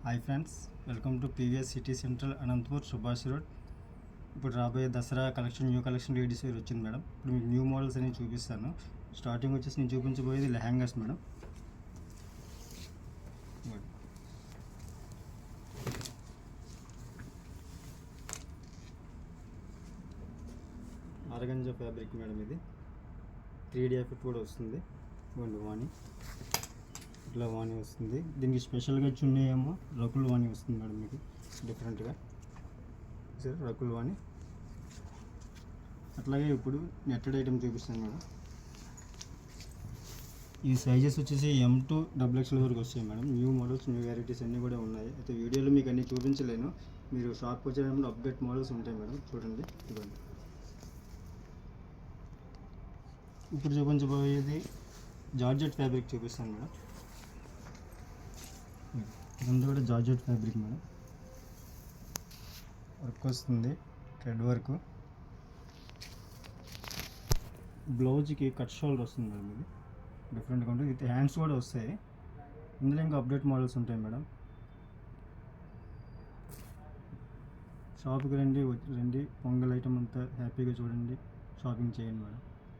Hi friends, welcome to PVS city central Anantapur Subhash road. ఇప్పుడు రాబోయే Dasara collection, new collection ladies wear వచ్చింది madam. ఇప్పుడు మీకు న్యూ మోడల్స్ అనేవి చూపిస్తాను. స్టార్టింగ్ వచ్చేసి నేను చూపించబోయేది lehengas madam. Organza fabric madam, ఇది 3D ఎఫెక్ట్ కూడా వస్తుంది. వాణి ఇట్లా వాణి వస్తుంది. దీనికి స్పెషల్గా చున్నీ ఏమో రకుల్ వాణి వస్తుంది మేడం. మీకు డిఫరెంట్గా సరే రకుల్ వాణి. అట్లాగే ఇప్పుడు నెట్టెడ్ ఐటమ్ చూపిస్తాను మేడం. ఈ సైజెస్ వచ్చేసి M to XXL వరకు వస్తాయి madam. New models, new varieties అన్నీ కూడా ఉన్నాయి. అయితే వీడియోలో మీకు అన్నీ చూపించలేను. మీరు షాప్కి వచ్చేటప్పుడు అప్డేట్ మోడల్స్ ఉంటాయి మేడం. చూడండి, ఇవ్వండి. ఇప్పుడు చూపించబోయేది జార్జెట్ ఫ్యాబ్రిక్ చూపిస్తాను మేడం. ఇదంతా కూడా జార్జెట్ ఫ్యాబ్రిక్ మేడం. వర్క్ వస్తుంది, థ్రెడ్ వర్క్. బ్లౌజ్కి కట్ షోల్డర్ వస్తుంది మేడం. ఇది డిఫరెంట్గా ఉంటుంది. విత్ హ్యాండ్స్ కూడా వస్తాయి. ఇందులో ఇంకా అప్డేట్ మోడల్స్ ఉంటాయి మేడం. షాప్కి రండి, పొంగల్ ఐటమ్ అంతా హ్యాపీగా చూడండి, షాపింగ్ చేయండి మేడం.